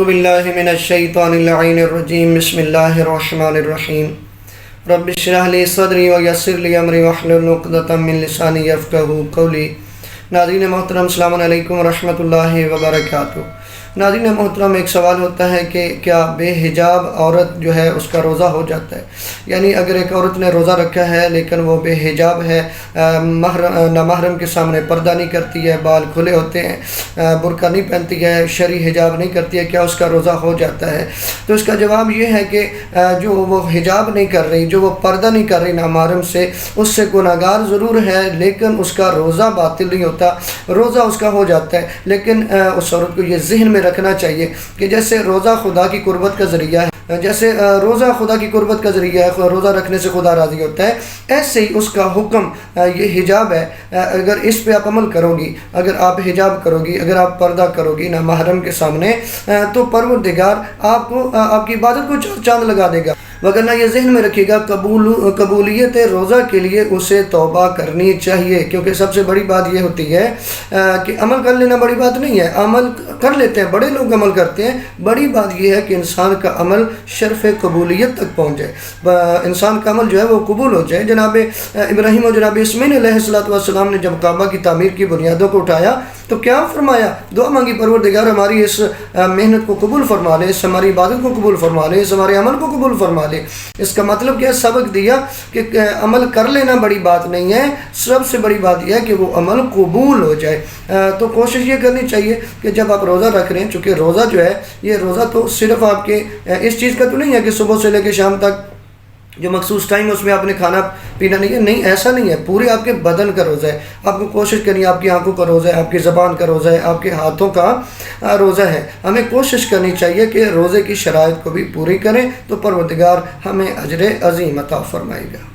باللہ من الشیطان اللعین الرجیم بسم اللہ الرحمن الرحیم رب اشرح لی صدری ویسر لی امری واحلل عقدۃ من لسانی یفقہوا قولی۔ ناظرین محترم السلام علیکم ورحمۃ اللہ وبرکاتہ۔ ناظرین محترم، ایک سوال ہوتا ہے کہ کیا بے حجاب عورت جو ہے اس کا روزہ ہو جاتا ہے؟ یعنی اگر ایک عورت نے روزہ رکھا ہے لیکن وہ بے حجاب ہے، نامحرم کے سامنے پردہ نہیں کرتی ہے، بال کھلے ہوتے ہیں، برقع نہیں پہنتی ہے، شرعی حجاب نہیں کرتی ہے، کیا اس کا روزہ ہو جاتا ہے؟ تو اس کا جواب یہ ہے کہ جو وہ حجاب نہیں کر رہی، جو وہ پردہ نہیں کر رہی نامحرم سے، اس سے گناہگار ضرور ہے لیکن اس کا روزہ باطل نہیں ہوتا، روزہ اس کا ہو جاتا ہے۔ لیکن اس عورت کو یہ ذہن میں رکھنا چاہیے کہ جیسے روزہ خدا کی قربت کا ذریعہ ہے، جیسے روزہ خدا کی قربت کا ذریعہ ہے، روزہ رکھنے سے خدا راضی ہوتا ہے، ایسے ہی اس کا حکم یہ حجاب ہے۔ اگر اس پہ آپ عمل کرو گی، اگر آپ حجاب کرو گی، اگر آپ پردہ کرو گی نامحرم کے سامنے، تو پروردگار آپ کو آپ کی عبادت کو چاند لگا دے گا۔ وگرنہ یہ ذہن میں رکھیے گا، قبولیت روزہ کے لیے اسے توبہ کرنی چاہیے، کیونکہ سب سے بڑی بات یہ ہوتی ہے کہ عمل کر لینا بڑی بات نہیں ہے، عمل کر لیتے ہیں، بڑے لوگ عمل کرتے ہیں، بڑی بات یہ ہے کہ انسان کا عمل شرف قبولیت تک پہنچ جائے، انسان کا عمل جو ہے وہ قبول ہو جائے۔ جناب ابراہیم اور جناب اسماعیل علیہ السلام نے جب کعبہ کی تعمیر کی بنیادوں کو اٹھایا تو کیا فرمایا؟ دعا مانگی، پروردگار ہماری اس محنت کو قبول فرما لے، اس ہماری عبادت کو قبول فرما لے، اس ہمارے عمل کو قبول فرما لے۔ اس کا مطلب کیا ہے؟ سبق دیا کہ عمل کر لینا بڑی بات نہیں ہے، سب سے بڑی بات یہ ہے کہ وہ عمل قبول ہو جائے۔ تو کوشش یہ کرنی چاہیے کہ جب آپ روزہ رکھ رہے ہیں، چونکہ روزہ جو ہے یہ روزہ تو صرف آپ کے اس چیز کا تو نہیں ہے کہ صبح سے لے کے شام تک جو مخصوص ٹائم اس میں آپ نے کھانا پینا نہیں ہے، نہیں، ایسا نہیں ہے، پورے آپ کے بدن کا روزہ ہے۔ آپ کو کوشش کرنی ہے، آپ کی آنکھوں کا روزہ ہے، آپ کی زبان کا روزہ ہے، آپ کے ہاتھوں کا روزہ ہے۔ ہمیں کوشش کرنی چاہیے کہ روزے کی شرائط کو بھی پوری کریں تو پروردگار ہمیں اجر عظیم عطا فرمائے گا۔